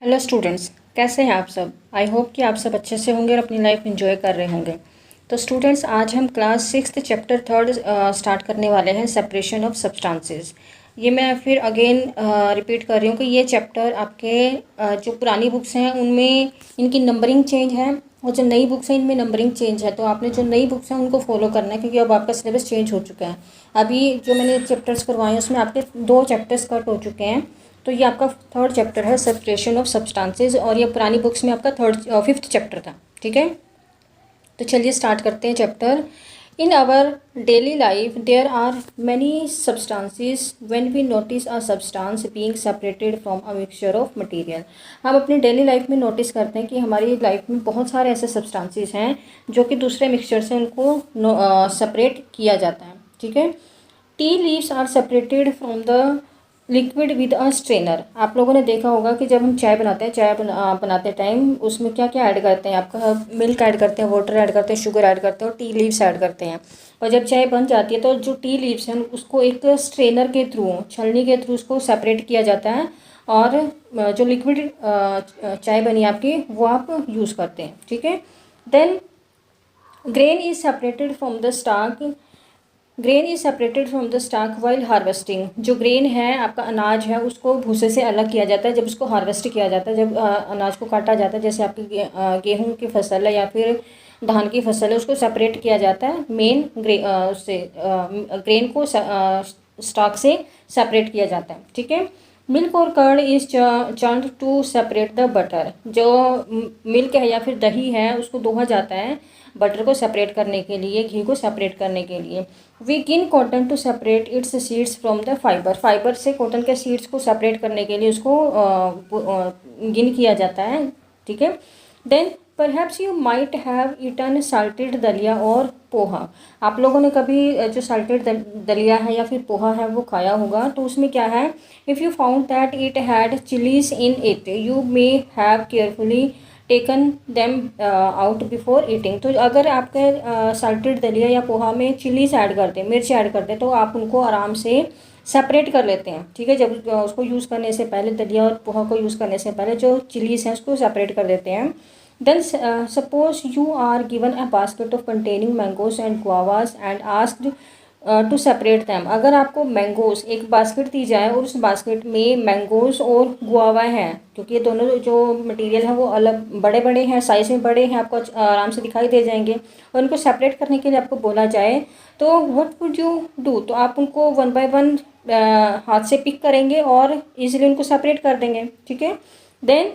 Hello students, कैसे हैं आप सब। आई होप कि आप सब अच्छे से होंगे और अपनी लाइफ एंजॉय कर रहे होंगे। तो स्टूडेंट्स, आज हम क्लास 6 चैप्टर 3 स्टार्ट करने वाले हैं, सेपरेशन ऑफ सब्सटेंसेस। ये मैं फिर अगेन रिपीट कर रही हूँ कि ये चैप्टर आपके जो पुरानी बुक्स हैं उनमें इनकी नंबरिंग चेंज है और जो नई बुक्स हैं इनमें नंबरिंग चेंज है। तो आपने जो नई बुक्स हैं उनको फॉलो करना है क्योंकि अब आपका सिलेबस चेंज हो चुका है। अभी जो मैंने चैप्टर्स करवाए हैं उसमें आपके 2 चैप्टर्स कट हो चुके हैं। तो ये आपका 3rd चैप्टर है, सेपरेशन ऑफ सब्सटेंसेस, और ये पुरानी बुक्स में आपका 5th चैप्टर था। ठीक है, तो चलिए स्टार्ट करते हैं chapter. In our daily life there are many substances when we notice a substance being separated from a mixture of material. हम अपनी डेली लाइफ में नोटिस करते हैं कि हमारी लाइफ में बहुत सारे ऐसे सब्सटेंसेस हैं जो कि दूसरे मिक्सचर से उनको सेपरेट किया जाता है। ठीक है, tea leaves are separated from the liquid with a strainer. आप लोगों ने देखा होगा कि जब हम चाय बनाते हैं, बनाते टाइम उसमें क्या क्या ऐड करते हैं। आपका मिल्क ऐड करते हैं, वाटर ऐड करते हैं, शुगर ऐड करते हैं और टी लीव्स ऐड करते हैं। और जब चाय बन जाती है तो जो टी लीव्स हैं उसको एक स्ट्रेनर के थ्रू, छलनी के थ्रू उसको सेपरेट किया जाता है और जो लिक्विड चाय बनी आपकी वो आप यूज़ करते हैं। ठीक है, then grain is separated from the stalk. Grain is separated from the stalk while harvesting. जो ग्रेन है आपका अनाज है उसको भूसे से अलग किया जाता है जब उसको हार्वेस्ट किया जाता है, जब अनाज को काटा जाता है। जैसे आपकी गेहूं की फसल है या फिर धान की फसल है, उसको सेपरेट किया जाता है मेन उससे ग्रेन को स्टार्क से सेपरेट किया जाता है। ठीक है, मिल्क और curd is churned to separate the butter. जो मिल्क है या फिर दही है उसको दोहा जाता है बटर को सेपरेट करने के लिए, घी को सेपरेट करने के लिए। We gin cotton to separate its seeds from the fibre. Fibre से कॉटन के सीड्स को सेपरेट करने के लिए उसको गिन किया जाता है। ठीक है, then perhaps you might have eaten salted daliya और पोहा। आप लोगों ने कभी जो साल्टेड दलिया है या फिर पोहा है वो खाया होगा। तो उसमें क्या है, if you found that it had chillies in it you may have carefully taken them out before eating. तो अगर आपके साल्टेड दलिया या पोहा में चिलीज ऐड करते हैं, मिर्च ऐड करते हैं, तो आप उनको आराम से सेपरेट कर लेते हैं। ठीक है, जब उसको यूज़ करने से पहले, दलिया और पोहा को यूज़ करने से पहले जो चिलीज हैं उसको सेपरेट कर देते हैं। Then suppose you are given a basket of containing mangoes and guavas and asked to separate them. अगर आपको मैंगोज एक बास्केट दी जाए और उस बास्केट में मैंगोज और गुआवा है, क्योंकि ये दोनों जो मटेरियल है वो अलग बड़े बड़े हैं, साइज में बड़े हैं, आपको आराम से दिखाई दे जाएंगे, और उनको सेपरेट करने के लिए आपको बोला जाए तो व्हाट वुड यू डू। तो आप उनको 1 बाय 1 हाथ से पिक करेंगे और इजीली उनको सेपरेट कर देंगे। ठीक है, then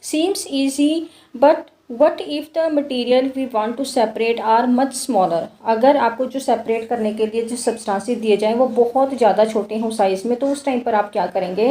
seems easy but what if the material we want to separate are much smaller। अगर आपको जो सेपरेट करने के लिए जो सब्सटेंसेस दिए जाएं वो बहुत ज़्यादा छोटे हों साइज़ में, तो उस टाइम पर आप क्या करेंगे।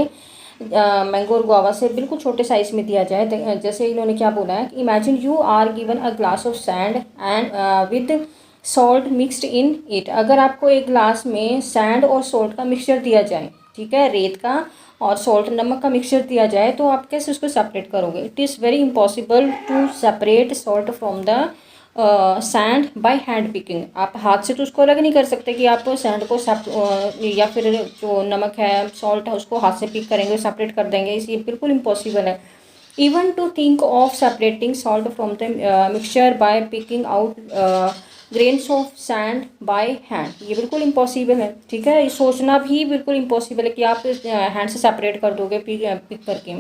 मैंगो और गुआवा से बिल्कुल छोटे साइज़ में दिया जाए। जैसे इन्होंने क्या बोला है, imagine you are given a glass of sand and with salt mixed in it. अगर आपको एक ग्लास में सैंड और सॉल्ट का मिक्सचर दिया जाए, ठीक है, रेत का और सॉल्ट नमक का मिक्सचर दिया जाए, तो आप कैसे उसको सेपरेट करोगे। It is very impossible to separate salt from the sand by hand picking. आप हाथ से तो उसको अलग नहीं कर सकते कि आप सैंड को या फिर जो नमक है, सॉल्ट है, उसको हाथ से पिक करेंगे, सेपरेट कर देंगे, ये बिल्कुल इम्पॉसिबल है। Even to think of separating salt from the mixture by picking out grains of sand by hand, ये बिल्कुल इम्पॉसिबल है। ठीक है, ये सोचना भी बिल्कुल इम्पॉसिबल है कि आप हैंड से सेपरेट कर दोगे पिक करके।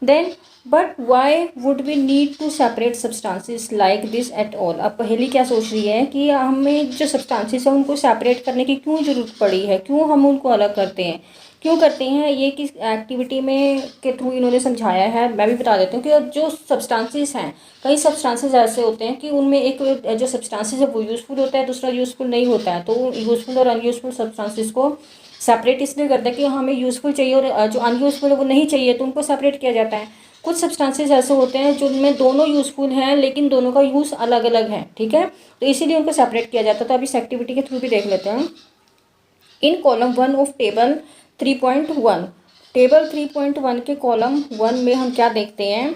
Then but why would we need to separate substances like this at all. अब पहली क्या सोच रही है कि हमें जो सब्सटेंसेस है उनको सेपरेट करने की क्यों ज़रूरत पड़ी है, क्यों हम उनको अलग करते हैं, क्यों करते हैं, ये किस एक्टिविटी में के थ्रू इन्होंने समझाया है। मैं भी बता देती हूँ कि जो सब्सटेंसेस हैं, कई सब्सटेंसेस ऐसे होते हैं कि उनमें एक जो सब्सटेंसेस है वो यूज़फुल होता है, दूसरा यूज़फुल नहीं होता है। तो यूज़फुल और अनयूज़फुल सब्सटेंसेस को सेपरेट इसलिए करते हैं कि हमें यूज़फुल चाहिए और जो अनयूज़फुल है वो नहीं चाहिए, तो उनको सेपरेट किया जाता है। कुछ सब्सटेंसेस ऐसे होते हैं जिनमें दोनों यूज़फुल हैं लेकिन दोनों का यूज़ अलग अलग है। ठीक है, तो इसीलिए उनको सेपरेट किया जाता है। तो अभी इस एक्टिविटी के थ्रू भी देख लेते हैं। इन कॉलम 1 ऑफ टेबल 3.1, टेबल 3.1 के कॉलम 1 में हम क्या देखते हैं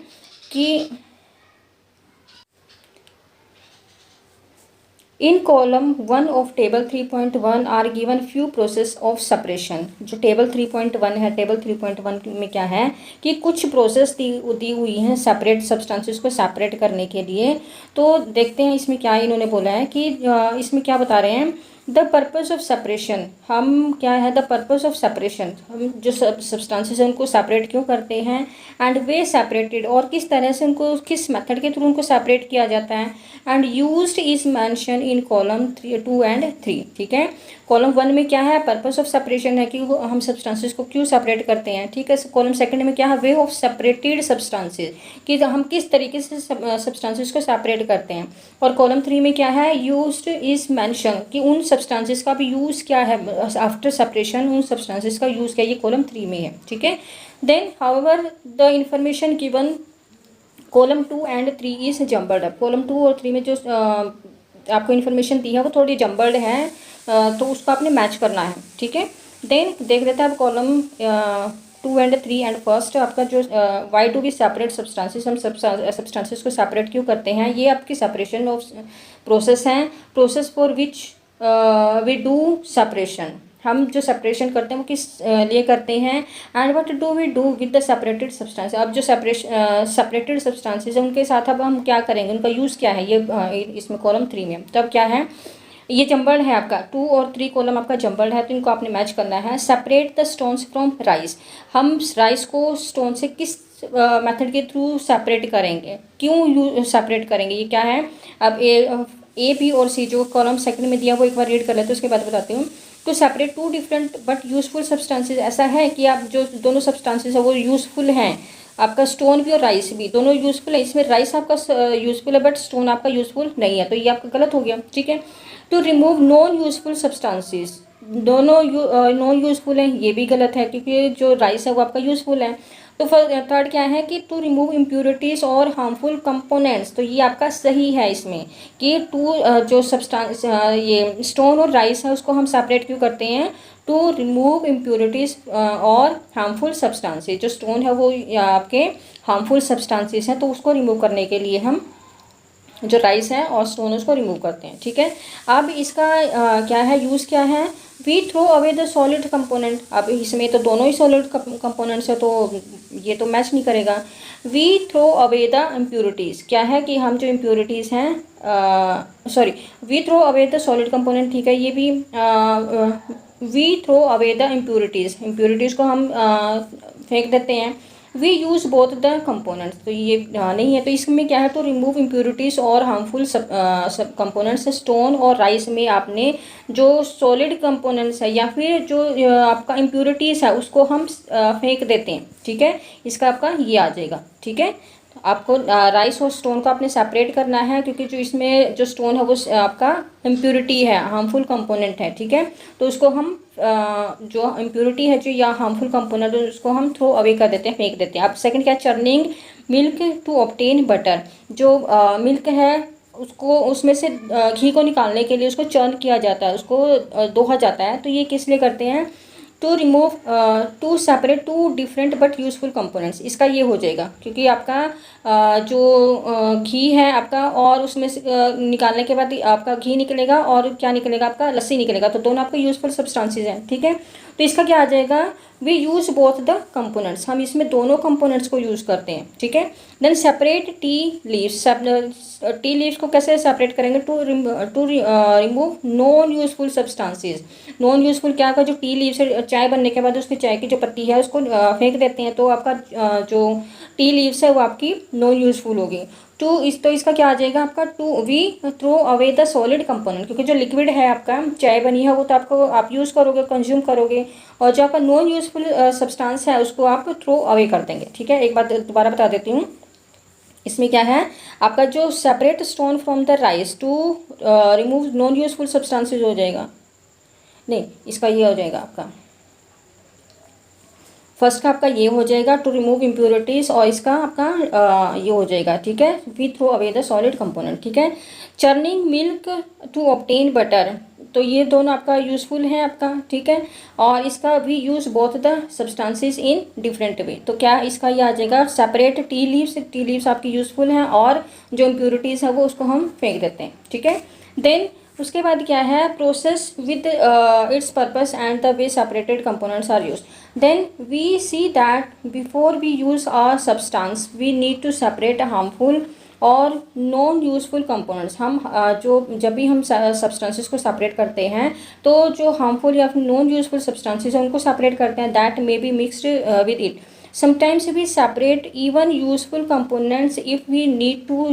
कि in column 1 of table 3.1 are given few process of separation. जो टेबल 3.1 है, टेबल 3.1 में क्या है कि कुछ प्रोसेस दी हुई हैं सेपरेट सब्सटेंसेस को सेपरेट करने के लिए। तो देखते हैं इसमें क्या इन्होंने बोला है कि इसमें क्या बता रहे हैं, द पर्पज़ ऑफ सेपरेशन। हम क्या है, द पर्पज़ ऑफ सेपरेशन, हम जो सब्सटेंसेस हैं उनको सेपरेट क्यों करते हैं, एंड वे सेपरेटेड, और किस तरह से उनको, किस मेथड के थ्रू उनको सेपरेट किया जाता है, and used is mention in column 2 and 3। ठीक है, कॉलम 1 में क्या है, पर्पस ऑफ सेपरेशन है कि हम सब्सटेंसेस को क्यों सेपरेट करते हैं। ठीक है, कॉलम सेकंड में क्या है, वे ऑफ सेपरेटेड सब्सटेंसेस, कि हम किस तरीके से सब्सटेंसेस को सेपरेट करते हैं। और कॉलम 3 में क्या है, यूज्ड इज मेंशन, कि उन सब्सटेंसेस का भी यूज़ क्या है आफ्टर सेपरेशन, उन सब्सटेंसेस का यूज़ क्या है, ये कॉलम 3 में है। ठीक है, then however the information given column 2 and 3 is jumbled up. Column 2 और 3 में जो आपको इन्फॉर्मेशन दी है वो थोड़ी जम्बल्ड है, तो उसको आपने मैच करना है। ठीक है, देन देख लेते हैं अब कॉलम 2 एंड 3 एंड फर्स्ट आपका जो why do we separate substances, हम सब्सटेंसेस को सेपरेट क्यों करते हैं। ये आपकी सेपरेशन ऑफ प्रोसेस हैं, process for which we do separation. हम जो सेपरेशन करते हैं वो किस लिए करते हैं, and what do we do with the separated substance. अब जो सेपरेटेड सब्सटेंसेस हैं उनके साथ अब हम क्या करेंगे, उनका यूज़ क्या है, ये इसमें कॉलम 3 में। तब क्या है, ये जम्बल्ड है आपका 2 और 3 कॉलम आपका जम्बल्ड है, तो इनको आपने मैच करना है। Separate the stones from rice, हम राइस को स्टोन से किस मेथड के थ्रू सेपरेट करेंगे, क्यों सेपरेट करेंगे, ये क्या है। अब ए बी और सी जो कॉलम सेकंड में दिया वो एक बार रीड कर लेते हैं, उसके बाद बताती हूँ। तो separate two different but useful substances, ऐसा है कि आप जो दोनों सब्सटेंसेस है वो यूजफुल हैं, आपका स्टोन भी और राइस भी दोनों यूजफुल है। इसमें राइस आपका यूजफुल है बट स्टोन आपका यूजफुल नहीं है, तो ये आपका गलत हो गया। ठीक है, to remove non useful substances, दोनों नॉन यूजफुल हैं, ये भी गलत है क्योंकि जो राइस है वो आपका यूजफुल है। तो थर्ड क्या है कि टू रिमूव इम्प्योरिटीज़ और हार्मफुल कंपोनेंट्स, तो ये आपका सही है इसमें कि जो सब्सटेंस ये स्टोन और राइस है उसको हम सेपरेट क्यों करते हैं, टू रिमूव इम्प्योरिटीज़ और हार्मफुल सब्सटेंसेस। जो स्टोन है वो आपके हार्मफुल सब्सटेंसेस हैं, तो उसको रिमूव करने के लिए हम जो राइस है और स्टोन उसको रिमूव करते हैं। ठीक है, अब इसका क्या है, यूज़ क्या है, we throw away the solid component. अब इसमें तो दोनों ही सॉलिड कंपोनेंट्स है, तो ये तो मैच नहीं करेगा। We throw away the impurities, क्या है कि हम जो इम्प्योरिटीज़ हैं, sorry, we throw away the solid component. ठीक है, ये भी we throw away the impurities, impurities को हम फेंक देते हैं। We use both the components, तो ये नहीं है, तो इसमें क्या है, तो रिमूव इम्प्योरिटीज़ और हार्मफुल सब कंपोनेंट्स। स्टोन और राइस में आपने जो सॉलिड कंपोनेंट्स है या फिर जो आपका इम्प्योरिटीज़ है उसको हम फेंक देते हैं। ठीक है, इसका आपका ये आ जाएगा। ठीक है, तो आपको राइस और स्टोन को आपने सेपरेट करना है क्योंकि जो इसमें जो स्टोन है वो आपका इम्प्योरिटी है, हार्मफुल कंपोनेंट है। ठीक है, तो उसको हम जो इम्प्योरिटी है जो या हार्मफुल कंपोनेंट है उसको हम थ्रो अवे कर देते हैं, फेंक देते हैं। अब सेकंड क्या है, churning milk to obtain butter. जो मिल्क है उसको उसमें से घी को निकालने के लिए उसको चर्न किया जाता है, उसको दोहा जाता है। तो ये किस लिए करते हैं, to remove to separate two different but useful components. इसका ये हो जाएगा क्योंकि आपका जो घी है आपका, और उसमें से निकालने के बाद आपका घी निकलेगा और क्या निकलेगा, आपका लस्सी निकलेगा, तो दोनों आपके यूजफुल सब्सटेंसेस हैं। ठीक है, तो इसका क्या आ जाएगा, we use both the components, हम इसमें दोनों कंपोनेंट्स को यूज़ करते हैं। ठीक है, देन separate tea leaves, tea leaves को कैसे सेपरेट करेंगे, to remove non useful substances. Non useful क्या होगा, जो टी लीव्स से चाय बनने के बाद उसकी चाय की जो पत्ती है उसको फेंक देते हैं, तो आपका जो टी लीव्स है वो आपकी नॉन यूजफुल होगी। तो इसका क्या आ जाएगा आपका, to we throw away the solid component, क्योंकि जो लिक्विड है आपका चाय बनी है वो तो आपको आप यूज़ करोगे, कंज्यूम करोगे, और जो आपका नॉन यूजफुल सब्सटेंस है उसको आप थ्रो अवे कर देंगे। ठीक है, एक बात दोबारा बता देती हूँ, इसमें क्या है आपका जो separate stone from the rice to remove non useful substances हो जाएगा, नहीं इसका ये हो जाएगा आपका फर्स्ट का आपका ये हो जाएगा टू रिमूव इम्प्योरिटीज़, और इसका आपका ये हो जाएगा। ठीक है, we throw away the solid component. ठीक है, churning milk to obtain butter, तो ये दोनों आपका यूज़फुल है आपका। ठीक है, और इसका भी use both the substances in different way, तो क्या इसका ये आ जाएगा, सेपरेट टी लीव्स आपकी यूज़फुल हैं और जो इम्प्योरिटीज़ है वो उसको हम फेंक देते हैं। ठीक है, देन उसके बाद क्या है, process with its purpose and the way separated components are use. Then we see that before we use a substance we need to separate harmful और नॉन यूज़फुल कंपोनेंट्स। हम जो जब भी हम सब्सटेंसेस को सेपरेट करते हैं तो जो हार्मफुल या फिर नॉन यूज़फुल सब्सटेंसेस हैं उनको सेपरेट करते हैं, that may be mixed with it. Sometimes we separate even useful components if we need to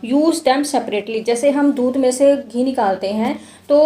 use them separately. जैसे हम दूध में से घी निकालते हैं तो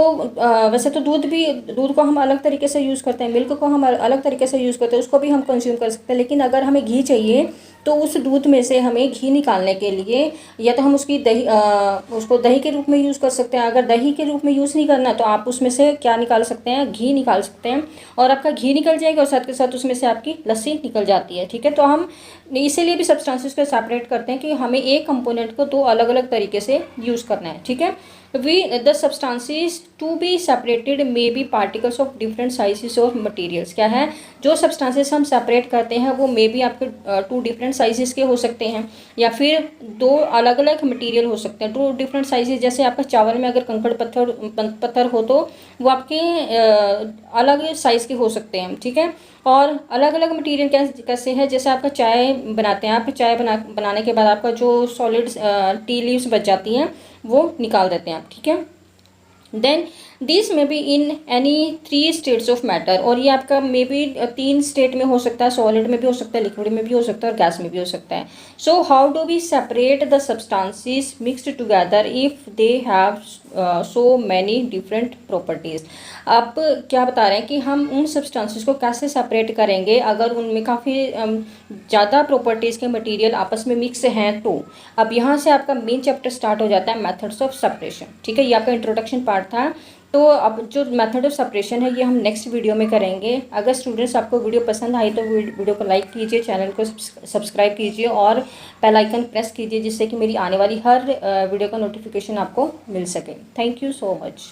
वैसे तो दूध को हम अलग तरीके से यूज़ करते हैं, मिल्क को हम अलग तरीके से यूज़ करते हैं, उसको भी हम कंज्यूम कर सकते हैं। लेकिन अगर हमें घी चाहिए तो उस दूध में से हमें घी निकालने के लिए या तो हम उसको दही के रूप में यूज़ कर सकते हैं। अगर दही के रूप में यूज़ नहीं करना तो आप उसमें से क्या निकाल सकते हैं, घी निकाल सकते हैं, और आपका घी निकल जाएगा और साथ के साथ उसमें से आपकी लस्सी निकल जाती है। ठीक है, तो हम इसीलिए भी सब्सटेंसेस को सेपरेट करते हैं कि हमें एक कंपोनेंट को दो अलग अलग तरीके से यूज़ करना है। ठीक है, the substances to be separated may be particles of different sizes of materials. क्या है, जो सब्सटेंसेस हम सेपरेट करते हैं वो मे बी आपके टू डिफरेंट साइजेस के हो सकते हैं या फिर दो अलग अलग मटेरियल हो सकते हैं। टू डिफरेंट साइजेस, जैसे आपका चावल में अगर कंकड़ पत्थर हो तो वो आपके अलग साइज़ के हो सकते हैं। ठीक है, और अलग अलग मटेरियल कैसे है, जैसे आपका चाय बनाते हैं, आप चाय बनाने के बाद आपका जो सॉलिड टी लीव्स बच जाती हैं वो निकाल देते हैं आप। ठीक है, then this may be in any 3 states of matter, और ये आपका मे बी 3 स्टेट में हो सकता है, सॉलिड में भी हो सकता है, लिक्विड में भी हो सकता है और गैस में भी हो सकता है। So how do we separate the substances mixed together if they have so many different properties. अब क्या बता रहे हैं कि हम उन सब्सटेंसेस को कैसे सेपरेट करेंगे अगर उनमें काफ़ी ज़्यादा प्रॉपर्टीज़ के मटेरियल आपस में मिक्स हैं। तो अब यहाँ से आपका मेन चैप्टर स्टार्ट हो जाता है, मेथड्स ऑफ सेपरेशन। ठीक है, ये आपका इंट्रोडक्शन पार्ट था। तो अब जो मेथड ऑफ सेपरेशन है ये हम नेक्स्ट वीडियो में करेंगे। अगर स्टूडेंट्स आपको वीडियो पसंद आई तो वीडियो को लाइक कीजिए, चैनल को सब्सक्राइब कीजिए और बेल आइकन प्रेस कीजिए जिससे कि मेरी आने वाली हर वीडियो का नोटिफिकेशन आपको मिल सके। Thank you so much.